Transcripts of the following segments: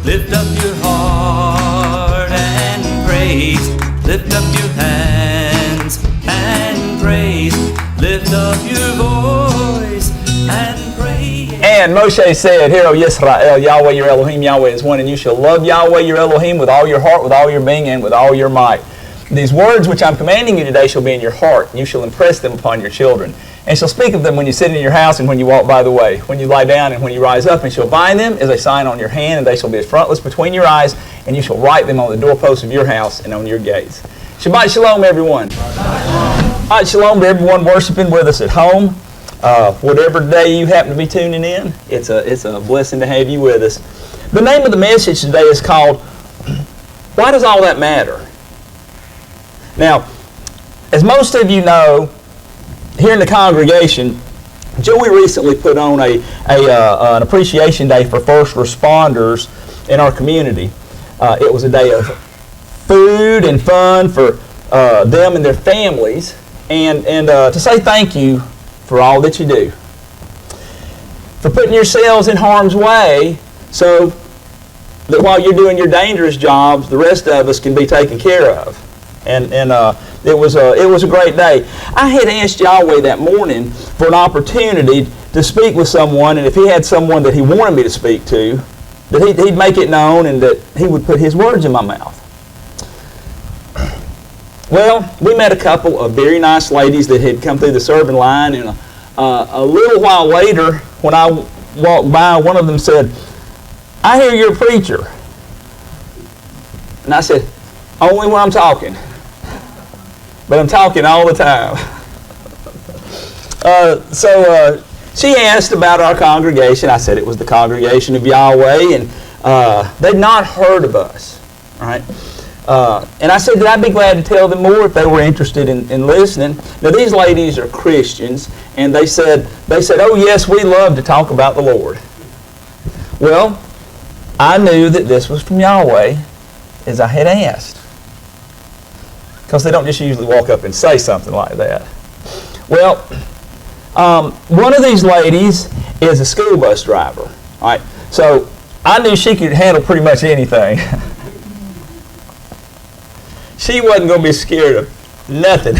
Lift up your heart and praise. Lift up your hands and praise. Lift up your voice and praise. And Moshe said, Hear, O Yisrael, Yahweh your Elohim, Yahweh is one, and you shall love Yahweh your Elohim with all your heart, with all your being, and with all your might. These words which I'm commanding you today shall be in your heart, and you shall impress them upon your children. And shall speak of them when you sit in your house and when you walk by the way, when you lie down and when you rise up, and shall bind them as a sign on your hand, and they shall be as frontlets between your eyes, and you shall write them on the doorposts of your house and on your gates. Shabbat Shalom, everyone. Shabbat Shalom to everyone worshiping with us at home. Whatever day you happen to be tuning in, it's a blessing to have you with us. The name of the message today is called, Why Does All That Matter? Now, as most of you know, here in the congregation, Joey recently put on an appreciation day for first responders in our community. It was a day of food and fun for them and their families, and to say thank you for all that you do, for putting yourselves in harm's way so that while you're doing your dangerous jobs, the rest of us can be taken care of. And it was a great day. I had asked Yahweh that morning for an opportunity to speak with someone, and if he had someone that he wanted me to speak to, that he'd make it known and that he would put his words in my mouth. Well, we met a couple of very nice ladies that had come through the serving line, and a little while later, when I walked by, one of them said, I hear you're a preacher. And I said, only when I'm talking. But I'm talking all the time. So she asked about our congregation. I said it was the congregation of Yahweh, and they'd not heard of us. Right? And I said that I'd be glad to tell them more if they were interested in listening. Now these ladies are Christians, and they said, oh yes, we love to talk about the Lord. Well, I knew that this was from Yahweh, as I had asked. Because they don't just usually walk up and say something like that. Well, one of these ladies is a school bus driver. All right, so I knew she could handle pretty much anything. She wasn't going to be scared of nothing.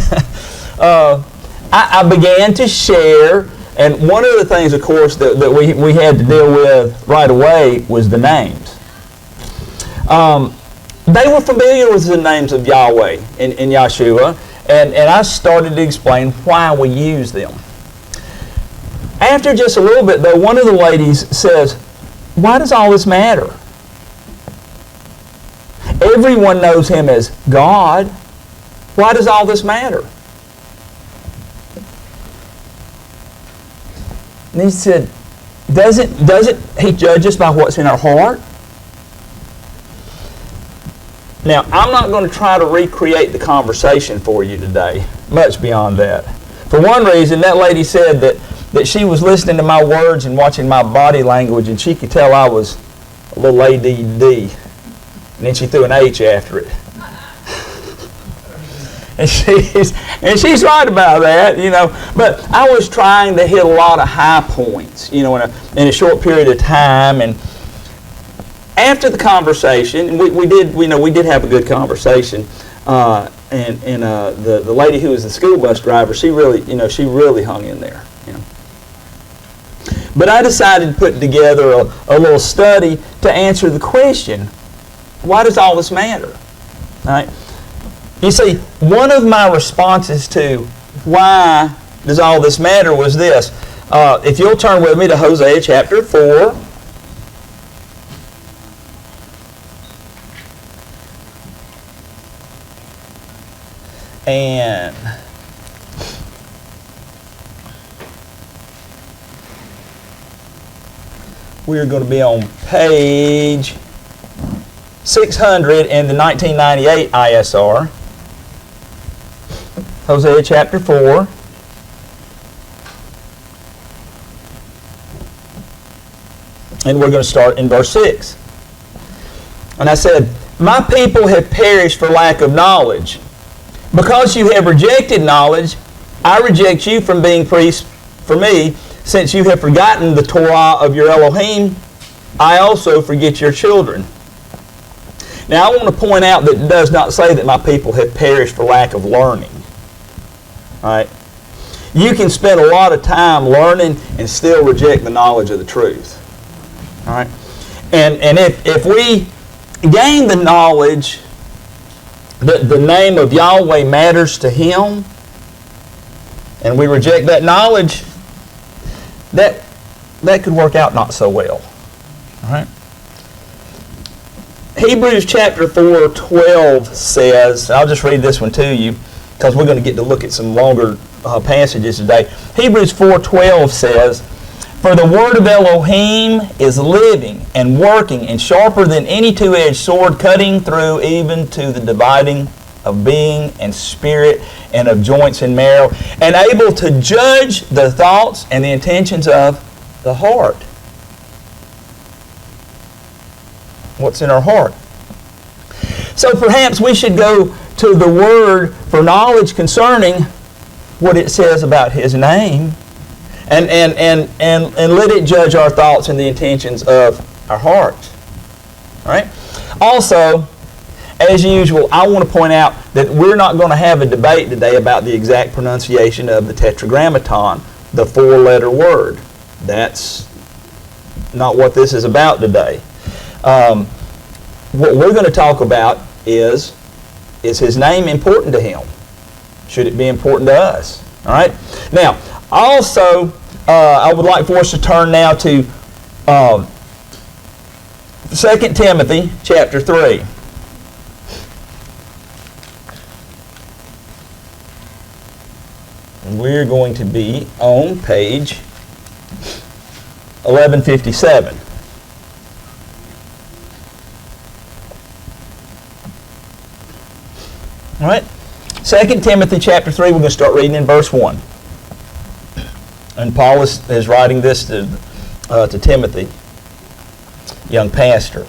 I began to share, and one of the things, of course, that we had to deal with right away was the names. They were familiar with the names of Yahweh and Yahshua, and I started to explain why we use them. After just a little bit, though, one of the ladies says, why does all this matter? Everyone knows Him as God. Why does all this matter? And he said, doesn't He judge us by what's in our heart? Now, I'm not going to try to recreate the conversation for you today, much beyond that. For one reason, that lady said that she was listening to my words and watching my body language, and she could tell I was a little ADD. And then she threw an H after it. and she's right about that, you know. But I was trying to hit a lot of high points, you know, in a short period of time. And after the conversation, and we did have a good conversation. And the lady who was the school bus driver, she really hung in there, you know. But I decided to put together a little study to answer the question, why does all this matter? All right. You see, one of my responses to why does all this matter was this. If you'll turn with me to Hosea chapter 4. And we're going to be on page 600 in the 1998 ISR. Hosea chapter 4. And we're going to start in verse 6. And I said, my people have perished for lack of knowledge. Because you have rejected knowledge, I reject you from being priests for me. Since you have forgotten the Torah of your Elohim, I also forget your children. Now I want to point out that it does not say that my people have perished for lack of learning. All right? You can spend a lot of time learning and still reject the knowledge of the truth. All right? And if we gain the knowledge that the name of Yahweh matters to Him, and we reject that knowledge, that could work out not so well. All right? Hebrews chapter 4:12 says, I'll just read this one to you because we're going to get to look at some longer passages today. Hebrews 4:12 says, "For the word of Elohim is living and working and sharper than any two-edged sword, cutting through even to the dividing of being and spirit and of joints and marrow, and able to judge the thoughts and the intentions of the heart." What's in our heart? So perhaps we should go to the Word for knowledge concerning what it says about His name, and let it judge our thoughts and the intentions of our hearts. All right? Also, as usual, I want to point out that we're not going to have a debate today about the exact pronunciation of the Tetragrammaton, the four-letter word. That's not what this is about today. What we're going to talk about is His name important to Him? Should it be important to us? All right? Now, also, I would like for us to turn now to 2 Timothy chapter 3. We're going to be on page 1157. All right? 2 Timothy chapter 3, we're going to start reading in verse 1. And Paul is writing this to Timothy, young pastor.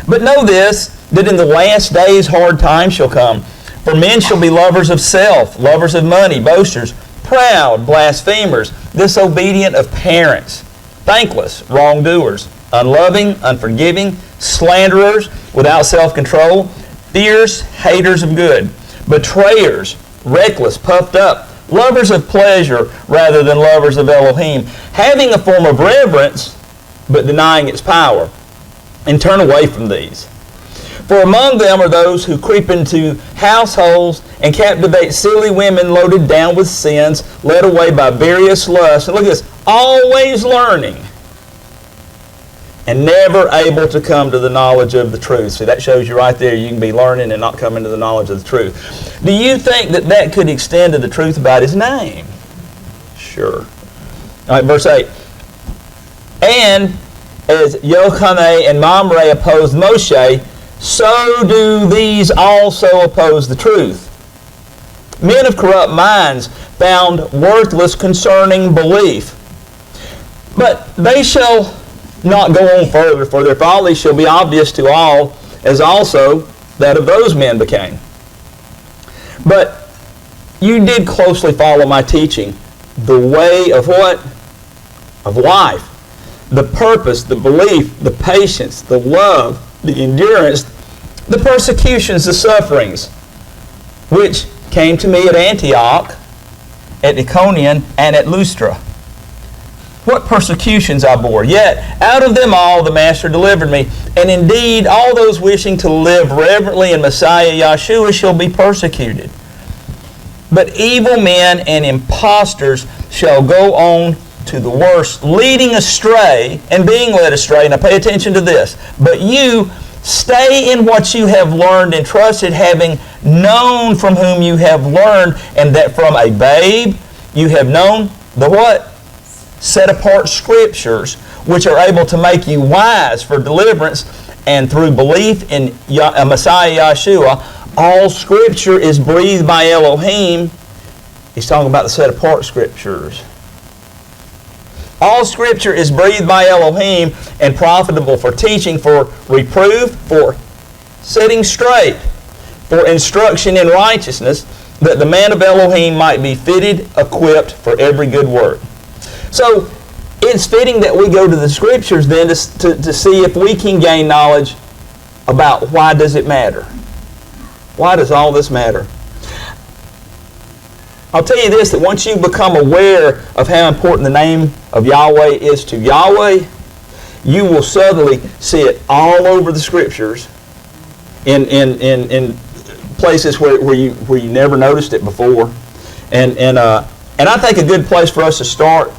"But know this, that in the last days hard times shall come. For men shall be lovers of self, lovers of money, boasters, proud, blasphemers, disobedient of parents, thankless, wrongdoers, unloving, unforgiving, slanderers, without self-control, fierce, haters of good, betrayers, reckless, puffed up, lovers of pleasure rather than lovers of Elohim, having a form of reverence, but denying its power. And turn away from these. For among them are those who creep into households and captivate silly women loaded down with sins, led away by various lusts." And look at this, "always learning, and never able to come to the knowledge of the truth." See, that shows you right there, you can be learning and not coming to the knowledge of the truth. Do you think that could extend to the truth about His name? Sure. All right, verse 8. "And as Yochanan and Mamre opposed Moshe, so do these also oppose the truth. Men of corrupt minds found worthless concerning belief. But they shall not go on further, for their folly shall be obvious to all, as also that of those men became. But you did closely follow my teaching, the way of what? Of life. The purpose, the belief, the patience, the love, the endurance, the persecutions, the sufferings, which came to me at Antioch, at Iconium, and at Lystra. What persecutions I bore! Yet out of them all the Master delivered me. And indeed, all those wishing to live reverently in Messiah YHWH shall be persecuted. But evil men and impostors shall go on to the worst, leading astray and being led astray." Now pay attention to this. "But you stay in what you have learned and trusted, having known from whom you have learned, and that from a babe you have known the" what? "Set apart Scriptures, which are able to make you wise for deliverance, and through belief in Messiah YHWH, all Scripture is breathed by Elohim." He's talking about the set apart Scriptures. "All Scripture is breathed by Elohim and profitable for teaching, for reproof, for setting straight, for instruction in righteousness, that the man of Elohim might be fitted, equipped for every good work." So, it's fitting that we go to the Scriptures then to see if we can gain knowledge about why does it matter. Why does all this matter? I'll tell you this, that once you become aware of how important the name of Yahweh is to Yahweh, you will suddenly see it all over the Scriptures in places where you never noticed it before. And I think a good place for us to start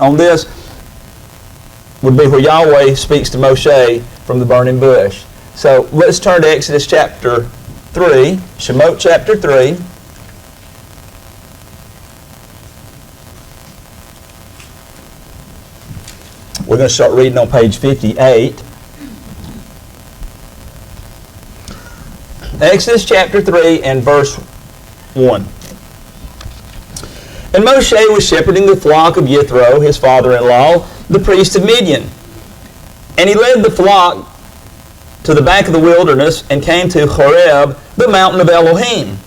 on this would be where Yahweh speaks to Moshe from the burning bush. So let's turn to Exodus chapter 3, Shemot chapter 3. We're going to start reading on page 58. Exodus chapter 3 and verse 1. And Moshe was shepherding the flock of Yithro, his father-in-law, the priest of Midian. And he led the flock to the back of the wilderness and came to Horeb, the mountain of Elohim.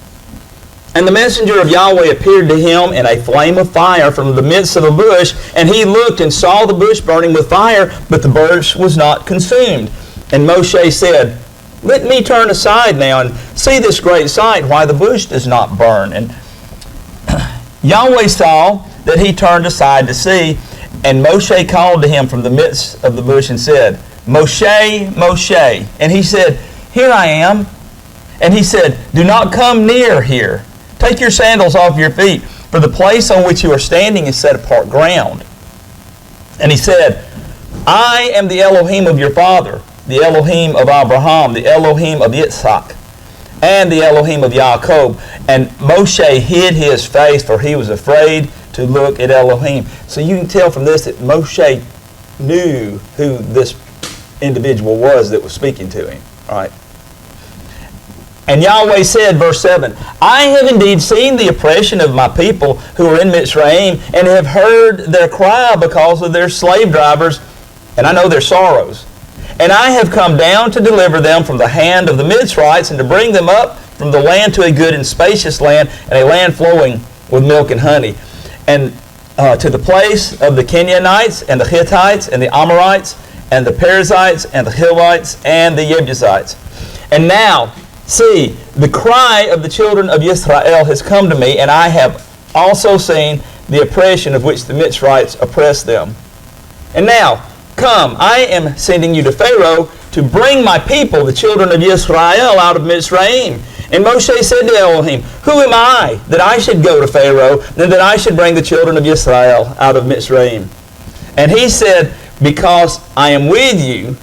And the messenger of Yahweh appeared to him in a flame of fire from the midst of a bush, and he looked and saw the bush burning with fire, but the bush was not consumed. And Moshe said, "Let me turn aside now and see this great sight, why the bush does not burn." And Yahweh saw that he turned aside to see, and Moshe called to him from the midst of the bush and said, "Moshe, Moshe." And he said, "Here I am." And he said, "Do not come near here. Take your sandals off your feet, for the place on which you are standing is set apart ground." And he said, "I am the Elohim of your father, the Elohim of Abraham, the Elohim of Yitzhak, and the Elohim of Yaakov." And Moshe hid his face, for he was afraid to look at Elohim. So you can tell from this that Moshe knew who this individual was that was speaking to him. All right. And Yahweh said, verse 7, "I have indeed seen the oppression of my people who are in Mitzrayim, and have heard their cry because of their slave drivers, and I know their sorrows. And I have come down to deliver them from the hand of the Mitzrites, and to bring them up from the land to a good and spacious land, and a land flowing with milk and honey, and to the place of the Canaanites, and the Hittites, and the Amorites, and the Perizzites, and the Hivites, and the Jebusites. And now, see, the cry of the children of Israel has come to me, and I have also seen the oppression of which the Mitzrites oppress them. And now, come, I am sending you to Pharaoh to bring my people, the children of Israel, out of Mitzrayim." And Moshe said to Elohim, "Who am I that I should go to Pharaoh, and that I should bring the children of Israel out of Mitzrayim?" And he said, "Because I am with you,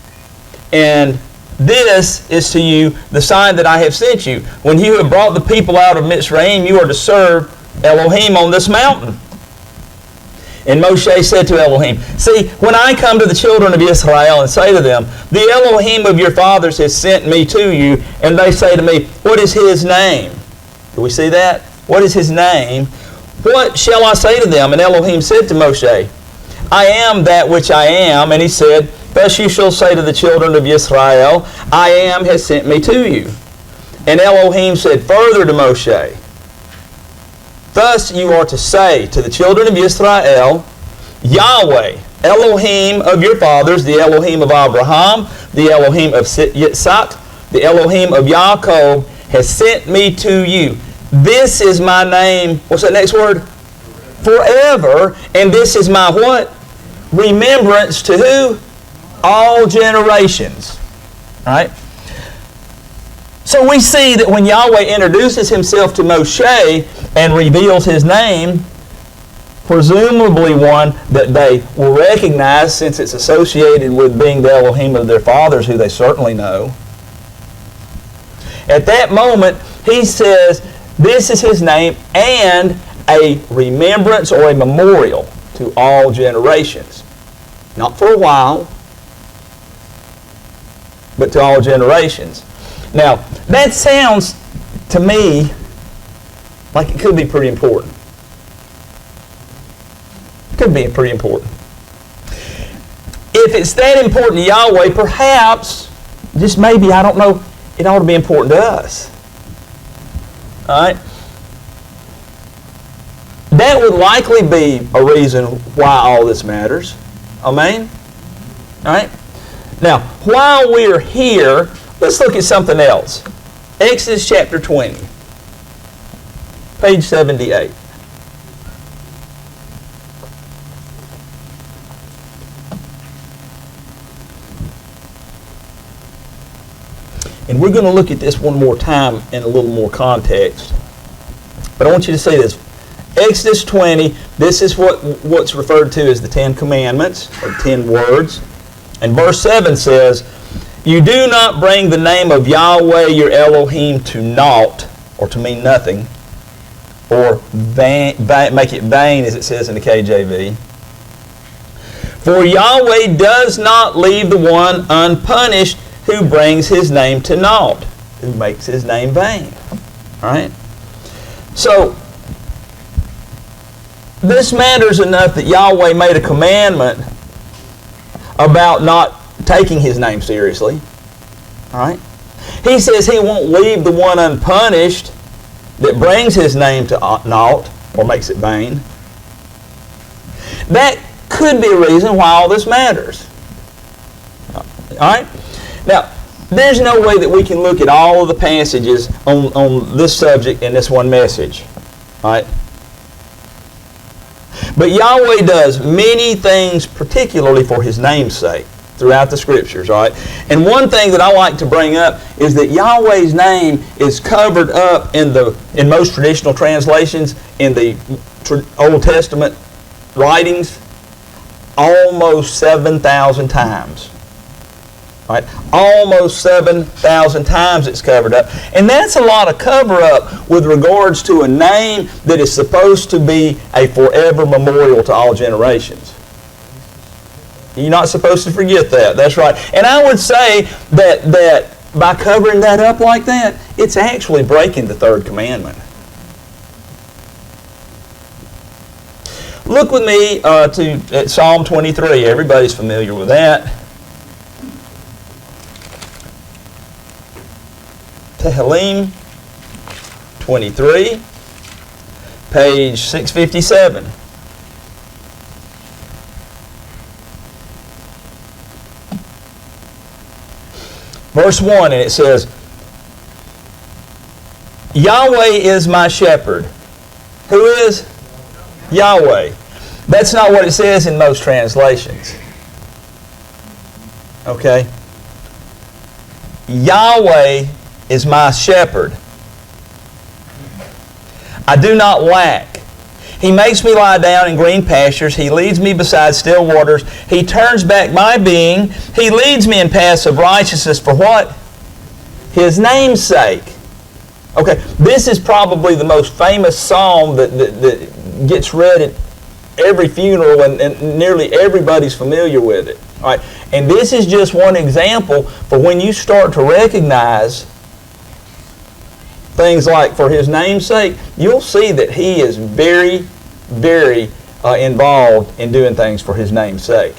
and this is to you the sign that I have sent you. When you have brought the people out of Mitzrayim, you are to serve Elohim on this mountain." And Moshe said to Elohim, "See, when I come to the children of Israel and say to them, 'The Elohim of your fathers has sent me to you,' and they say to me, 'What is his name?'" Do we see that? What is his name? "What shall I say to them?" And Elohim said to Moshe, "I am that which I am." And he said, "Thus you shall say to the children of Israel, 'I am has sent me to you.'" And Elohim said further to Moshe, "Thus you are to say to the children of Israel, 'Yahweh, Elohim of your fathers, the Elohim of Abraham, the Elohim of Yitzhak, the Elohim of Yaakov, has sent me to you. This is my name,'" what's that next word? "Forever, and this is my" what? "Remembrance to" who? "All generations." All right? So we see that when Yahweh introduces himself to Moshe and reveals his name, presumably one that they will recognize since it's associated with being the Elohim of their fathers, who they certainly know. At that moment, he says, this is his name, and a remembrance or a memorial to all generations. Not for a while, but to all generations. Now, that sounds to me like it could be pretty important. Could be pretty important. If it's that important to Yahweh, perhaps, just maybe, I don't know, it ought to be important to us. All right? That would likely be a reason why all this matters. Amen? All right? Now, while we're here, let's look at something else. Exodus chapter 20, page 78. And we're going to look at this one more time in a little more context. But I want you to see this. Exodus 20, this is what's referred to as the 10 Commandments, or 10 words. And verse 7 says, "You do not bring the name of Yahweh your Elohim to naught," or to mean nothing, or make it vain, as it says in the KJV. "For Yahweh does not leave the one unpunished who brings his name to naught," who makes his name vain. All right? So, this matters enough that Yahweh made a commandment about not taking his name seriously. All right? He says he won't leave the one unpunished that brings his name to naught or makes it vain. That could be a reason why all this matters. All right? Now, there's no way that we can look at all of the passages on this subject in this one message. All right? But Yahweh does many things particularly for his name's sake throughout the Scriptures. All right? And one thing that I like to bring up is that Yahweh's name is covered up in most traditional translations in the Old Testament writings almost 7,000 times. Right? Almost 7,000 times it's covered up. And that's a lot of cover-up with regards to a name that is supposed to be a forever memorial to all generations. You're not supposed to forget that. That's right. And I would say that by covering that up like that, it's actually breaking the third commandment. Look with me at Psalm 23. Everybody's familiar with that. Tehillim 23, page 657. Verse 1, and it says, "Yahweh is my shepherd." Who is? Yahweh. That's not what it says in most translations. Okay? Yahweh is my shepherd. I do not lack. He makes me lie down in green pastures. He leads me beside still waters. He turns back my being. He leads me in paths of righteousness for what? His name's sake. Okay, this is probably the most famous psalm that gets read at every funeral, and nearly everybody's familiar with it. All right, and this is just one example for when you start to recognize things like for his name's sake, you'll see that he is very, very involved in doing things for his name's sake.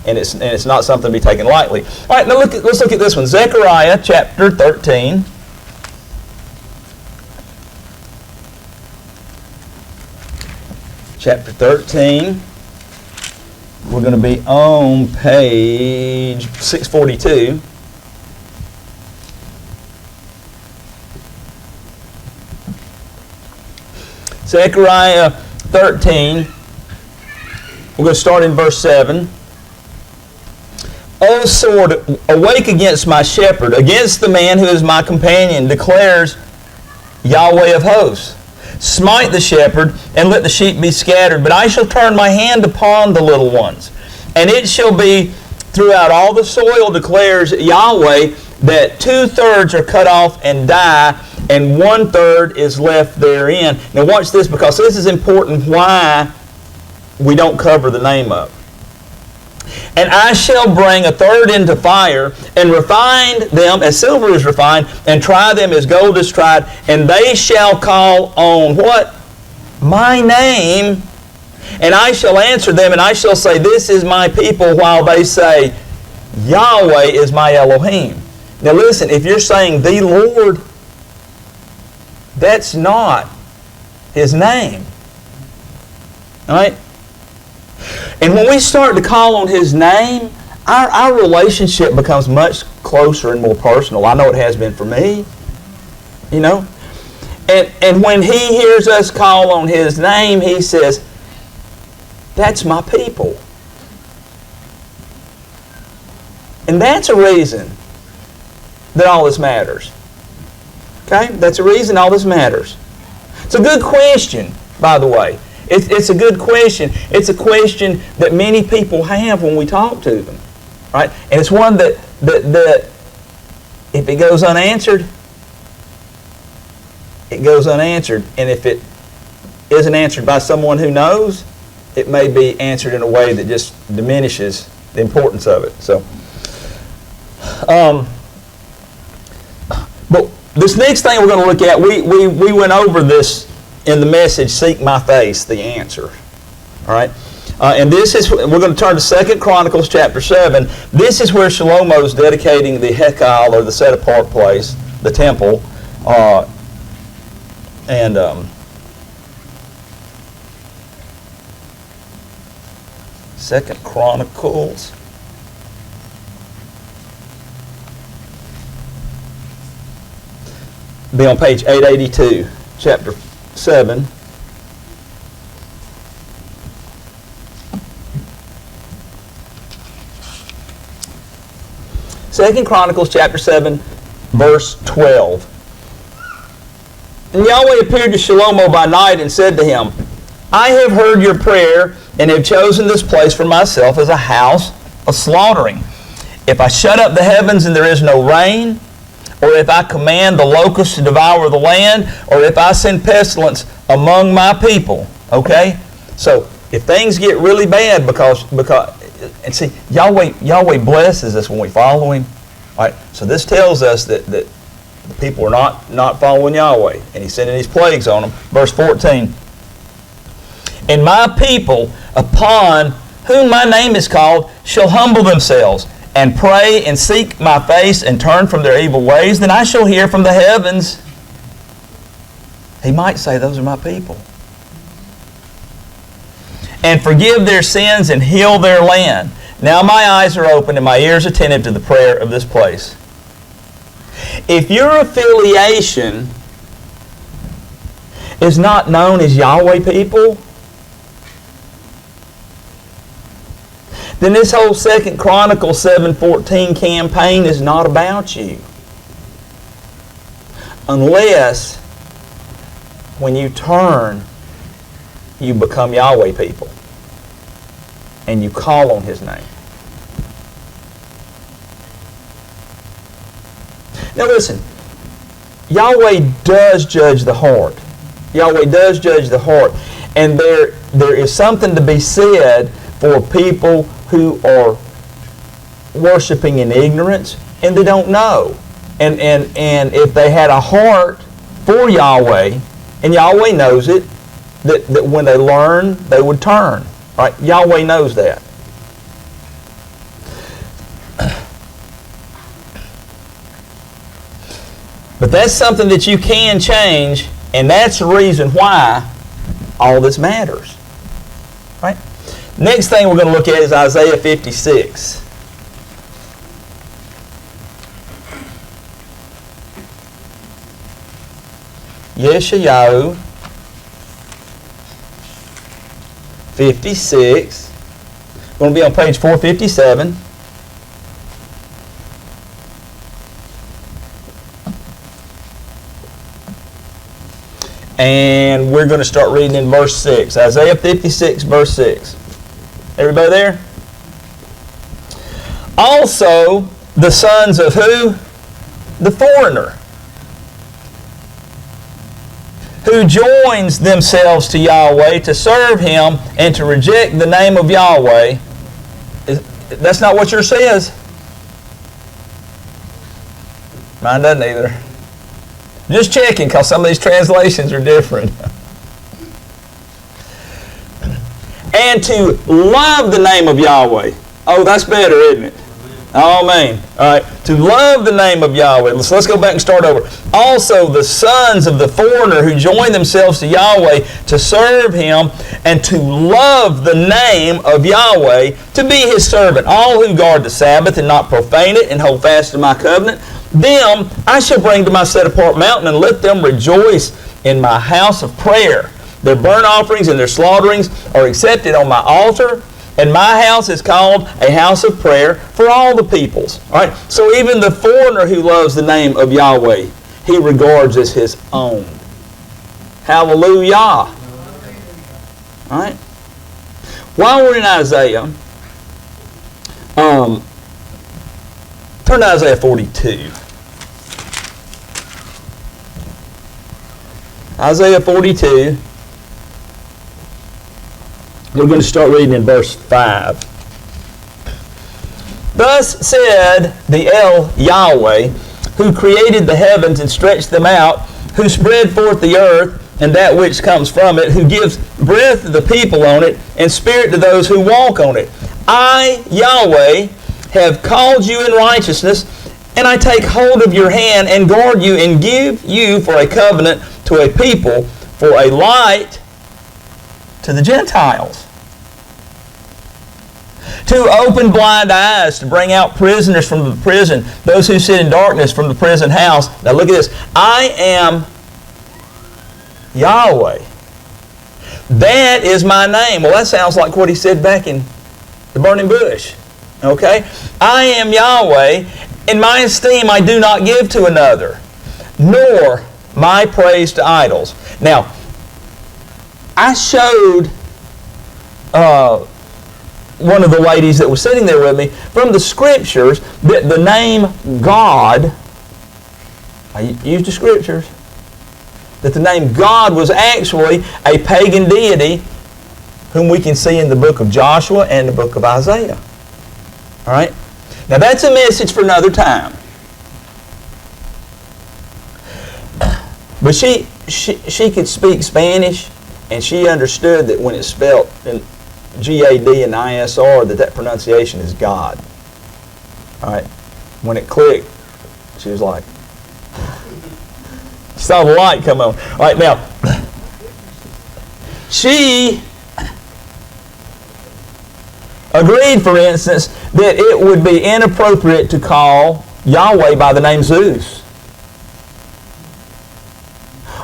And it's not something to be taken lightly. All right, now let's look at this one. Zechariah chapter 13. Chapter 13. We're going to be on page 642. Zechariah 13, we're going to start in verse 7. "O sword, awake against my shepherd, against the man who is my companion, declares Yahweh of hosts. Smite the shepherd, and let the sheep be scattered. But I shall turn my hand upon the little ones. And it shall be throughout all the soil, declares Yahweh, that 2/3 are cut off and die, and 1/3 is left therein." Now watch this, because this is important why we don't cover the name up. "And I shall bring 1/3 into fire, and refine them as silver is refined, and try them as gold is tried, and they shall call on" what? "My name, and I shall answer them, and I shall say, This is my people,' while they say, Yahweh is my Elohim." Now listen, if you're saying the Lord, that's not his name. All right? And when we start to call on His name, our relationship becomes much closer and more personal. I know it has been for me. You know? And when He hears us call on His name, He says, that's my people. And that's a reason that all this matters. Okay? That's a reason all this matters. It's a good question, by the way. It's a good question. It's a question that many people have when we talk to them. Right? And it's one that if it goes unanswered, it goes unanswered. And if it isn't answered by someone who knows, it may be answered in a way that just diminishes the importance of it. So, but this next thing we're going to look at, we went over this in the message, Seek My Face, the answer. All right? And this is, we're going to turn to 2 Chronicles chapter 7. This is where Shlomo is dedicating the Hekal, or the set-apart place, the temple. And 2 Chronicles. Be on page 882, chapter 7. Second Chronicles chapter 7, verse 12. And Yahweh appeared to Shlomo by night and said to him, I have heard your prayer and have chosen this place for myself as a house of slaughtering. If I shut up the heavens and there is no rain, or if I command the locusts to devour the land, or if I send pestilence among my people. Okay? So, if things get really bad because and see, Yahweh blesses us when we follow Him. All right? So this tells us that the people are not following Yahweh. And He's sending these plagues on them. Verse 14. And my people, upon whom my name is called, shall humble themselves, and pray and seek my face and turn from their evil ways, then I shall hear from the heavens. He might say, those are my people. And forgive their sins and heal their land. Now my eyes are open and my ears attentive to the prayer of this place. If your affiliation is not known as Yahweh people, then this whole 2 Chronicles 7:14 campaign is not about you. Unless, when you turn, you become Yahweh people. And you call on His name. Now listen, Yahweh does judge the heart. Yahweh does judge the heart. And there is something to be said for people who are worshiping in ignorance and they don't know. And if they had a heart for Yahweh, and Yahweh knows it, that when they learn, they would turn. Right? Yahweh knows that. But that's something that you can change, and that's the reason why all this matters. Right? Next thing we're going to look at is Isaiah 56. YHWH 56. Going to be on page 457. And we're going to start reading in verse 6. Isaiah 56, verse 6. Everybody there? Also, the sons of who? The foreigner, who joins themselves to Yahweh to serve Him and to reject the name of Yahweh. That's not what yours says. Mine doesn't either. Just checking, because some of these translations are different. And to love the name of Yahweh. Oh, that's better, isn't it? Oh, man. All right. To love the name of Yahweh. So let's go back and start over. Also, the sons of the foreigner who join themselves to Yahweh to serve Him and to love the name of Yahweh, to be His servant. All who guard the Sabbath and not profane it and hold fast to my covenant, them I shall bring to my set apart mountain and let them rejoice in my house of prayer. Their burnt offerings and their slaughterings are accepted on my altar, and my house is called a house of prayer for all the peoples. All right? So even the foreigner who loves the name of Yahweh, he regards as his own. Hallelujah. All right? While we're in Isaiah, turn to Isaiah 42. Isaiah 42. We're going to start reading in verse 5. Thus said the El Yahweh, who created the heavens and stretched them out, who spread forth the earth and that which comes from it, who gives breath to the people on it and spirit to those who walk on it. I, Yahweh, have called you in righteousness, and I take hold of your hand and guard you and give you for a covenant to a people, for a light to the Gentiles, to open blind eyes, to bring out prisoners from the prison, those who sit in darkness from the prison house. Now look at this. I am Yahweh. That is my name. Well, that sounds like what he said back in the burning bush. Okay? I am Yahweh. In my esteem I do not give to another, nor my praise to idols. Now, I showed one of the ladies that was sitting there with me from the Scriptures that the name God, I used the Scriptures, that the name God was actually a pagan deity whom we can see in the book of Joshua and the book of Isaiah. All right? Now that's a message for another time. But she could speak Spanish, and she understood that when it's spelled in G-A-D and I-S-R, that pronunciation is God. All right? When it clicked, she was like, she saw the light come on. All right, now, she agreed, for instance, that it would be inappropriate to call Yahweh by the name Zeus,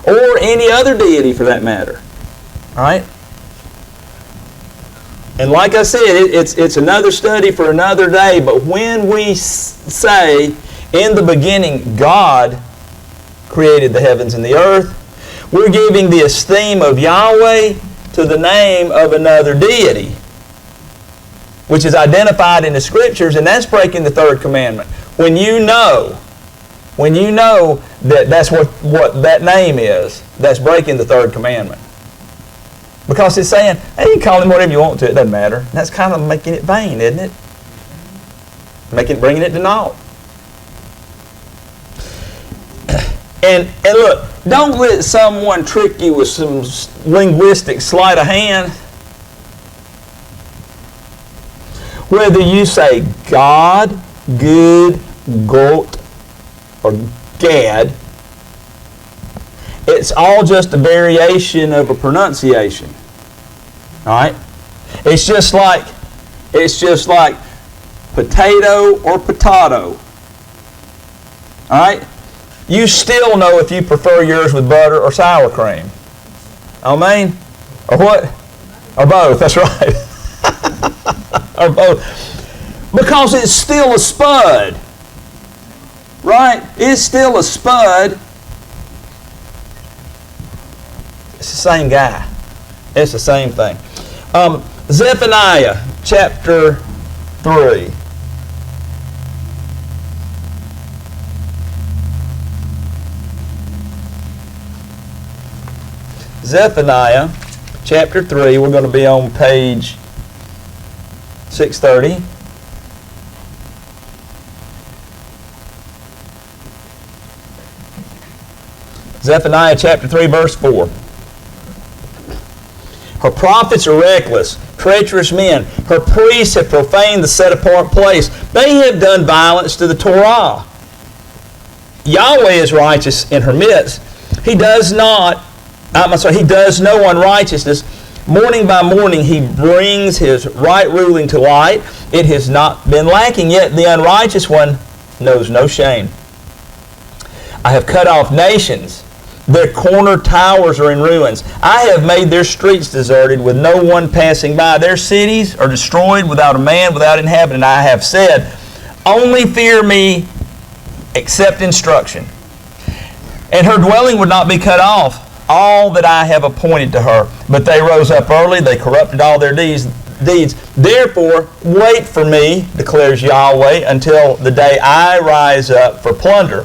or any other deity for that matter. All right? And like I said, it's another study for another day, but when we say, in the beginning, God created the heavens and the earth, we're giving the esteem of Yahweh to the name of another deity, which is identified in the Scriptures, and that's breaking the third commandment. When you know that that's what that name is, that's breaking the third commandment. Because it's saying, hey, you can call him whatever you want to, it doesn't matter. And that's kind of making it vain, isn't it? Bringing it to naught. And look, don't let someone trick you with some linguistic sleight of hand. Whether you say God, good, goat, or Gad, it's all just a variation of a pronunciation. All right? It's just like potato or potato. All right? You still know if you prefer yours with butter or sour cream. Amen? Or what? Or both. That's right. Or both. Because it's still a spud. Right? It's still a spud. It's the same guy. It's the same thing. Zephaniah chapter 3. Zephaniah chapter 3. We're going to be on page 630. Zephaniah chapter 3 verse 4. Her prophets are reckless, treacherous men. Her priests have profaned the set-apart place. They have done violence to the Torah. Yahweh is righteous in her midst. He does no unrighteousness. Morning by morning He brings His right ruling to light. It has not been lacking, yet the unrighteous one knows no shame. I have cut off nations. Their corner towers are in ruins. I have made their streets deserted with no one passing by. Their cities are destroyed without a man, without inhabitant. I have said, only fear me, accept instruction. And her dwelling would not be cut off, all that I have appointed to her. But they rose up early, they corrupted all their deeds. Therefore, wait for me, declares Yahweh, until the day I rise up for plunder.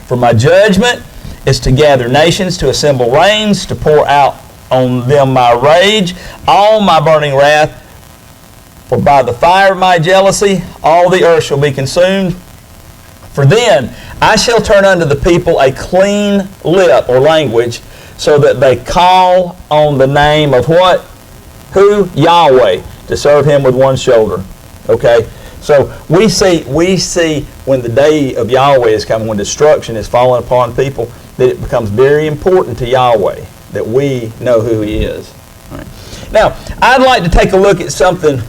For my judgment is to gather nations, to assemble rains, to pour out on them my rage, all my burning wrath. For by the fire of my jealousy, all the earth shall be consumed. For then I shall turn unto the people a clean lip or language, so that they call on the name of what? Who? Yahweh, to serve Him with one shoulder. Okay? So we see when the day of Yahweh is coming, when destruction is falling upon people, that it becomes very important to Yahweh that we know who He is. All right. Now, I'd like to take a look at something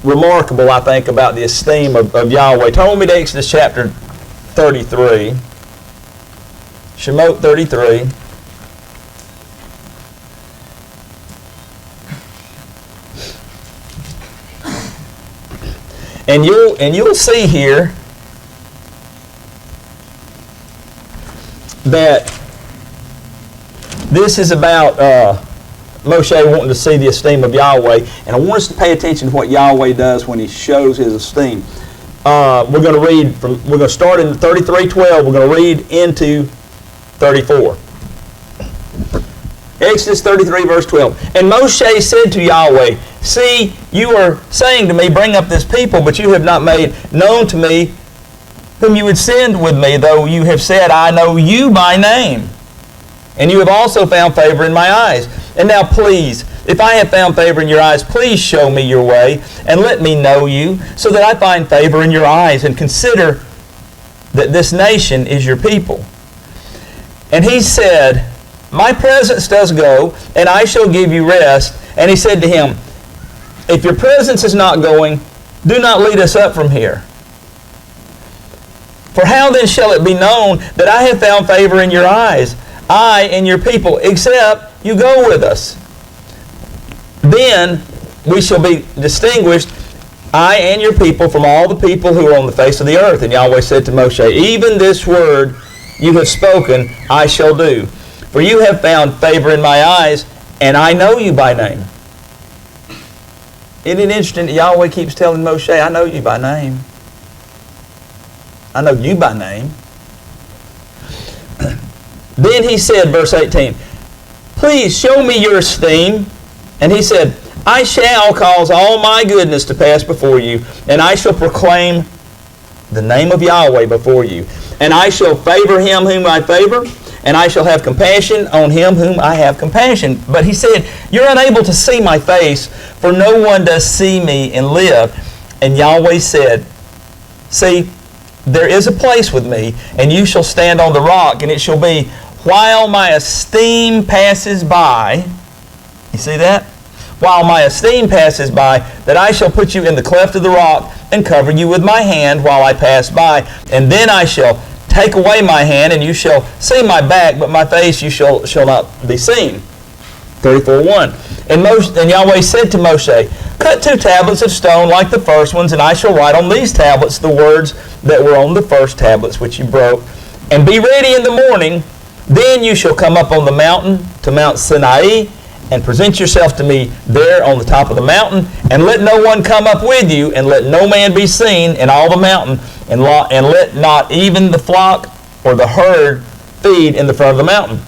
remarkable, I think, about the esteem of Yahweh. Turn with me to Exodus chapter 33. Shemot 33. And you'll see here that this is about Moshe wanting to see the esteem of Yahweh, and I want us to pay attention to what Yahweh does when He shows His esteem. We're going to start in 33:12. We're going to read into 34. Exodus 33 verse 12. And Moshe said to Yahweh, see, you are saying to me, bring up this people, but you have not made known to me whom you would send with me, though you have said, I know you by name. And you have also found favor in my eyes. And now please, if I have found favor in your eyes, please show me your way, and let me know you, so that I find favor in your eyes, and consider that this nation is your people. And he said, my presence does go, and I shall give you rest. And he said to him, if your presence is not going, do not lead us up from here. For how then shall it be known that I have found favor in your eyes, I and your people, except you go with us? Then we shall be distinguished, I and your people, from all the people who are on the face of the earth. And Yahweh said to Moshe, even this word you have spoken, I shall do. For you have found favor in my eyes, and I know you by name. Isn't it interesting that Yahweh keeps telling Moshe, I know you by name. I know you by name. Then he said, verse 18, please show me your esteem. And he said, I shall cause all my goodness to pass before you, and I shall proclaim the name of Yahweh before you. And I shall favor him whom I favor, and I shall have compassion on him whom I have compassion. But he said, you're unable to see my face, for no one does see me and live. And Yahweh said, see, there is a place with me, and you shall stand on the rock, and it shall be, while my esteem passes by, you see that? While my esteem passes by, that I shall put you in the cleft of the rock, and cover you with my hand while I pass by. And then I shall take away my hand, and you shall see my back, but my face you shall not be seen. 34:1. And Yahweh said to Moshe, cut 2 tablets of stone like the first ones, and I shall write on these tablets the words that were on the first tablets which you broke. And be ready in the morning. Then you shall come up on the mountain to Mount Sinai, and present yourself to me there on the top of the mountain. And let no one come up with you, and let no man be seen in all the mountain, and let not even the flock or the herd feed in the front of the mountain.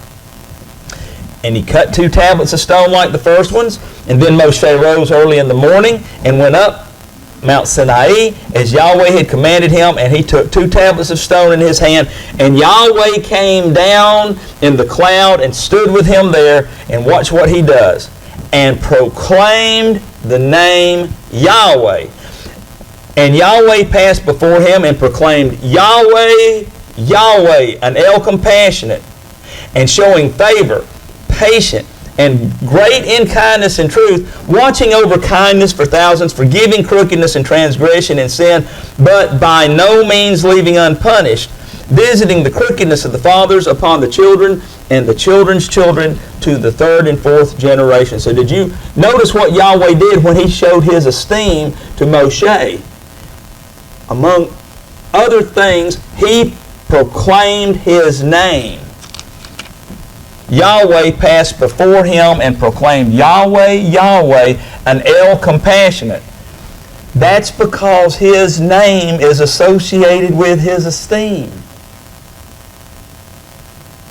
And he cut 2 tablets of stone like the first ones. And then Moshe rose early in the morning and went up Mount Sinai, as Yahweh had commanded him, and he took 2 tablets of stone in his hand, and Yahweh came down in the cloud and stood with him there, and watch what he does, and proclaimed the name Yahweh. And Yahweh passed before him and proclaimed, Yahweh, Yahweh, an El compassionate, and showing favor, patient, and great in kindness and truth, watching over kindness for thousands, forgiving crookedness and transgression and sin, but by no means leaving unpunished, visiting the crookedness of the fathers upon the children and the children's children to the 3rd and 4th generation. So did you notice what Yahweh did when he showed his esteem to Moshe? Among other things, he proclaimed his name. Yahweh passed before him and proclaimed, Yahweh, Yahweh, an El compassionate. That's because his name is associated with his esteem.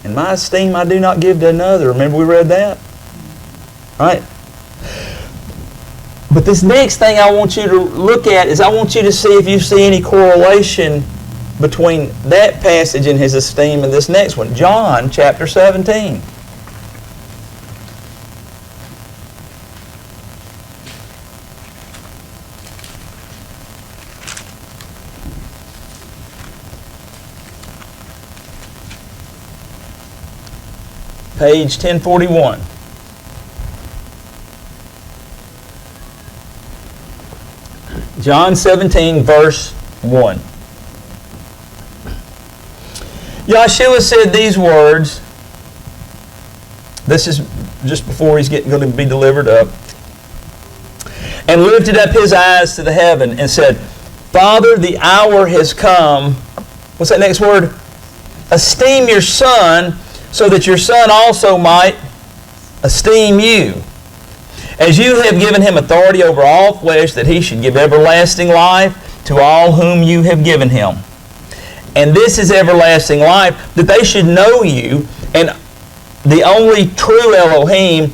And my esteem I do not give to another. Remember we read that? Right? But this next thing I want you to look at is I want you to see if you see any correlation between that passage and his esteem and this next one. John chapter 17. Page 1041. John 17, verse 1. Yahshua said these words. This is just before he's going to be delivered up. And lifted up his eyes to the heaven and said, Father, the hour has come. What's that next word? Esteem your Son, so that your Son also might esteem you. As you have given him authority over all flesh, that he should give everlasting life to all whom you have given him. And this is everlasting life, that they should know you, and the only true Elohim,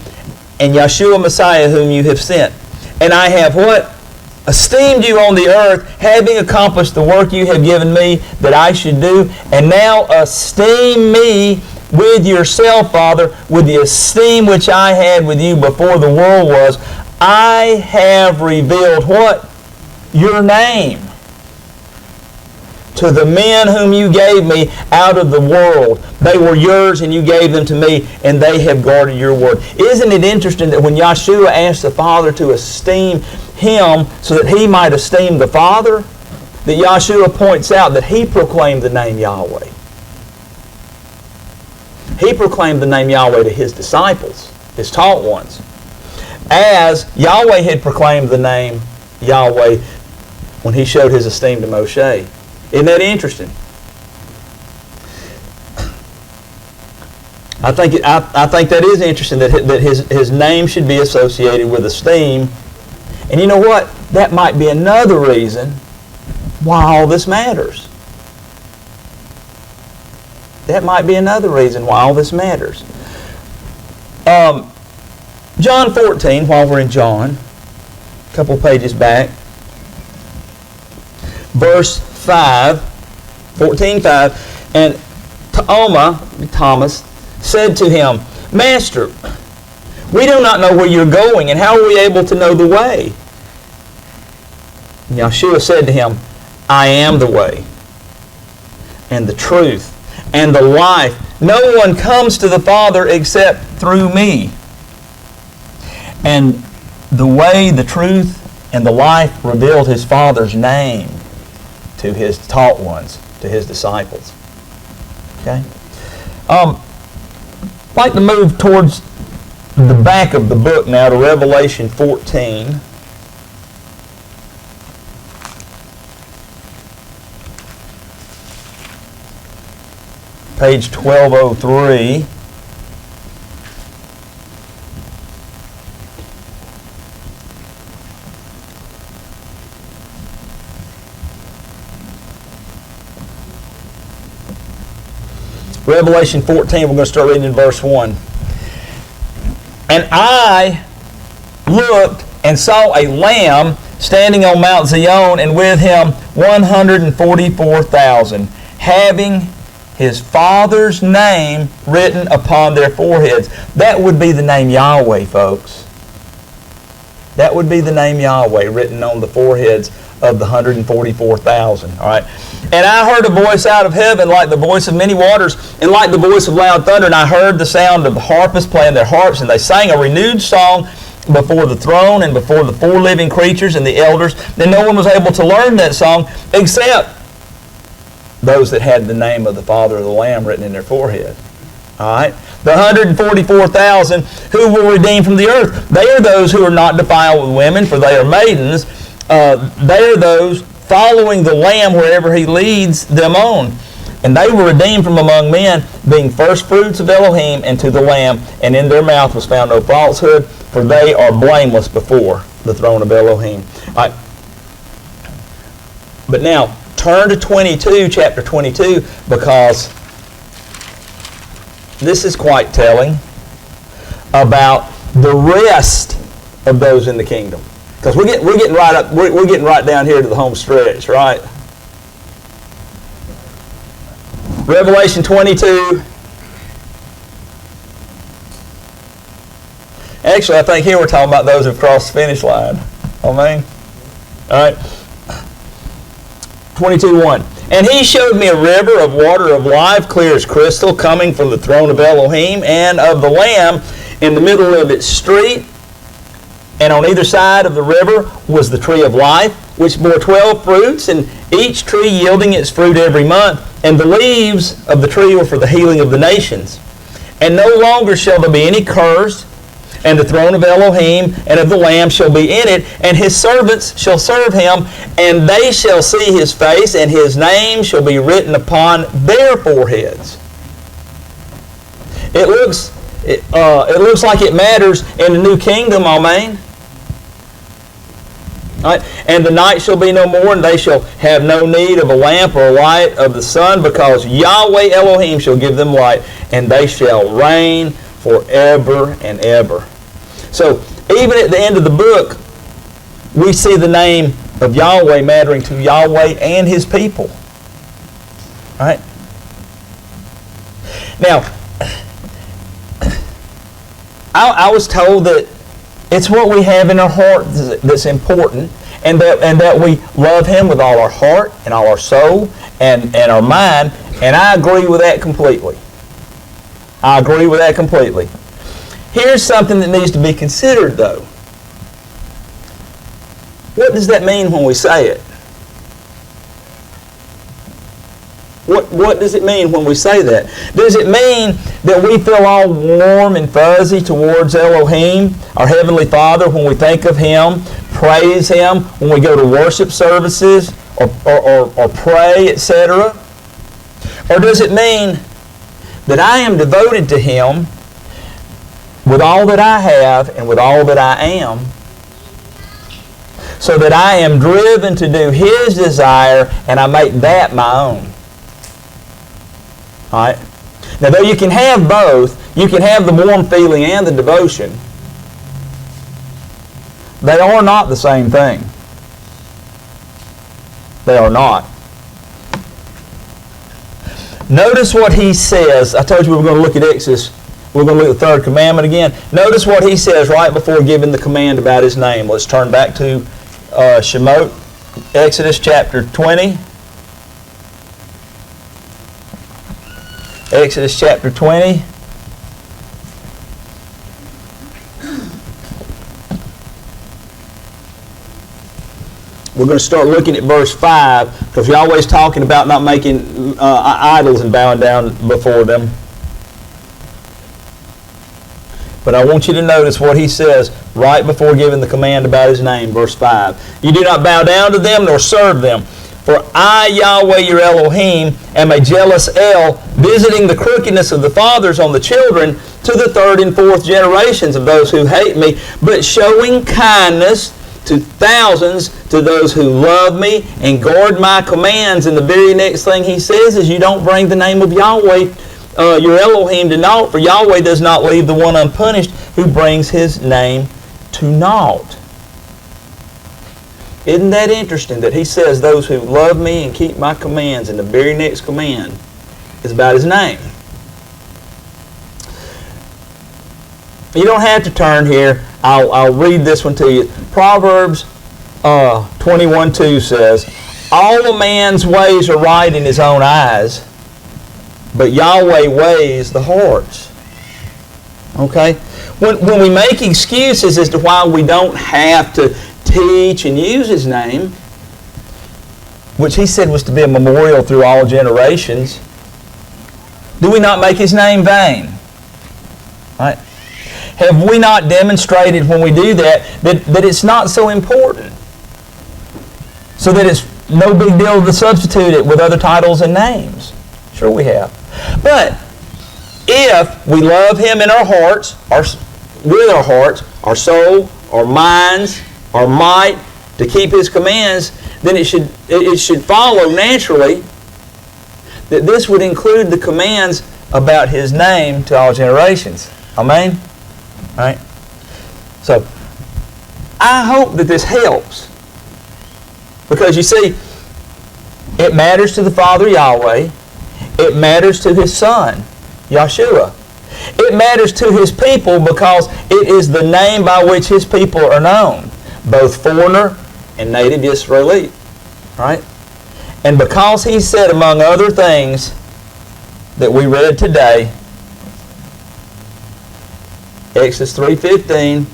and Yeshua Messiah whom you have sent. And I have what? Esteemed you on the earth, having accomplished the work you have given me that I should do. And now esteem me with yourself, Father, with the esteem which I had with you before the world was. I have revealed what? Your name to the men whom you gave me out of the world. They were yours and you gave them to me, and they have guarded your word. Isn't it interesting that when Yeshua asked the Father to esteem him so that he might esteem the Father, that Yeshua points out that he proclaimed the name Yahweh. He proclaimed the name Yahweh to his disciples, his taught ones, as Yahweh had proclaimed the name Yahweh when he showed his esteem to Moshe. Isn't that interesting? I think that is interesting, that his name should be associated with esteem. And you know what? That might be another reason why all this matters. That might be another reason why all this matters. John 14, while we're in John, a couple pages back, verse 5, 14:5, and Thomas said to him, Master, we do not know where you're going, and how are we able to know the way? And Yeshua said to him, I am the way, and the truth, and the life. No one comes to the Father except through me. And the way, the truth, and the life revealed his Father's name to his taught ones, to his disciples. Okay? I'd like to move towards the back of the book now to Revelation 14. Page 1203. Revelation 14, we're going to start reading in verse 1. And I looked and saw a lamb standing on Mount Zion, and with him 144,000, having his Father's name written upon their foreheads. That would be the name Yahweh, folks. That would be the name Yahweh written on the foreheads of the 144,000. All right. And I heard a voice out of heaven like the voice of many waters and like the voice of loud thunder. And I heard the sound of the harpists playing their harps, and they sang a renewed song before the throne and before the four living creatures and the elders. And no one was able to learn that song except those that had the name of the Father of the Lamb written in their forehead. All right? The 144,000 who were redeemed from the earth. They are those who are not defiled with women, for they are maidens. They are those following the Lamb wherever He leads them on. And they were redeemed from among men, being first fruits of Elohim and to the Lamb, and in their mouth was found no falsehood, for they are blameless before the throne of Elohim. All right. But now, turn to chapter 22, because this is quite telling about the rest of those in the kingdom. Because we're getting right down here to the home stretch, right? Revelation 22. Actually, I think here we're talking about those who've crossed the finish line. Amen. All right. 22:1. And he showed me a river of water of life, clear as crystal, coming from the throne of Elohim and of the Lamb in the middle of its street. And on either side of the river was the tree of life, which bore 12 fruits, and each tree yielding its fruit every month. And the leaves of the tree were for the healing of the nations. And no longer shall there be any curse, and the throne of Elohim and of the Lamb shall be in it, and his servants shall serve him, and they shall see his face, and his name shall be written upon their foreheads. It looks like it matters in the new kingdom, amen. Right. And the night shall be no more, and they shall have no need of a lamp or a light of the sun, because Yahweh Elohim shall give them light, and they shall reign forever and ever. So, even at the end of the book, we see the name of Yahweh mattering to Yahweh and His people. All right? Now, I was told that it's what we have in our heart that's important, and that we love Him with all our heart and all our soul and our mind, and I agree with that completely. I agree with that completely. Here's something that needs to be considered, though. What does that mean when we say it? What does it mean when we say that? Does it mean that we feel all warm and fuzzy towards Elohim, our Heavenly Father, when we think of Him, praise Him, when we go to worship services or pray, etc.? Or does it mean that I am devoted to Him with all that I have and with all that I am, so that I am driven to do His desire and I make that my own? All right? Now, though you can have both, you can have the warm feeling and the devotion, they are not the same thing. They are not. Notice what He says. I told you we were going to look at Exodus. We're going to look at the third commandment again. Notice what He says right before giving the command about His name. Let's turn back to Shemot, Exodus chapter 20. Exodus chapter 20. We're going to start looking at verse 5, because you're always talking about not making idols and bowing down before them. But I want you to notice what He says right before giving the command about His name, verse 5. You do not bow down to them nor serve them. For I, Yahweh your Elohim, am a jealous El, visiting the crookedness of the fathers on the children to the third and fourth generations of those who hate me, but showing kindness to thousands to those who love me and guard my commands. And the very next thing He says is you don't bring the name of Yahweh, your Elohim, to naught, for Yahweh does not leave the one unpunished who brings His name to naught. Isn't that interesting that he says those who love me and keep my commands, and the very next command is about his name. You don't have to turn here. I'll read this one to you. Proverbs 21:2 says, all a man's ways are right in his own eyes, but Yahweh weighs the hearts. Okay? When we make excuses as to why we don't have to teach and use his name, which he said was to be a memorial through all generations, do we not make his name vain? Right? Have we not demonstrated when we do that it's not so important? So that it's no big deal to substitute it with other titles and names? Sure we have. But if we love him in our hearts, with our hearts, our soul, our minds, our might, to keep his commands, then it should follow naturally that this would include the commands about his name to all generations. Amen? Right? So, I hope that this helps. Because you see, it matters to the Father Yahweh. It matters to his Son, Yeshua. It matters to his people because it is the name by which his people are known, both foreigner and native Israelite. Right? And because he said, among other things that we read today, Exodus 3:15,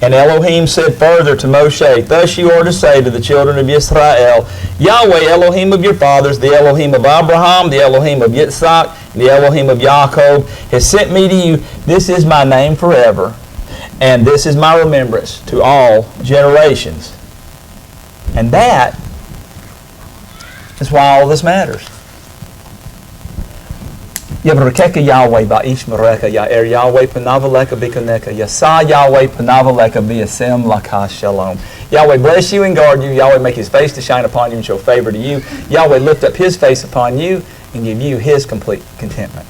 and Elohim said further to Moshe, thus you are to say to the children of Israel, Yahweh, Elohim of your fathers, the Elohim of Abraham, the Elohim of Yitzhak, the Elohim of Yaakov, has sent me to you. This is my name forever, and this is my remembrance to all generations. And that is why all this matters. Yabrakeka Yahweh ba'ishmareka ya'er Yahweh panavaleka bikaneka yasa Yahweh panavaleka bi'asem laka shalom. Yahweh bless you and guard you. Yahweh make his face to shine upon you and show favor to you. Yahweh lift up his face upon you and give you his complete contentment.